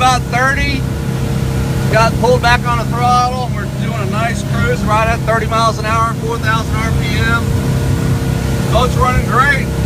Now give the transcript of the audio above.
about 30. Got pulled back on the throttle. We're doing a nice cruise right at 30 miles an hour, 4,000 RPM. Boat's running great.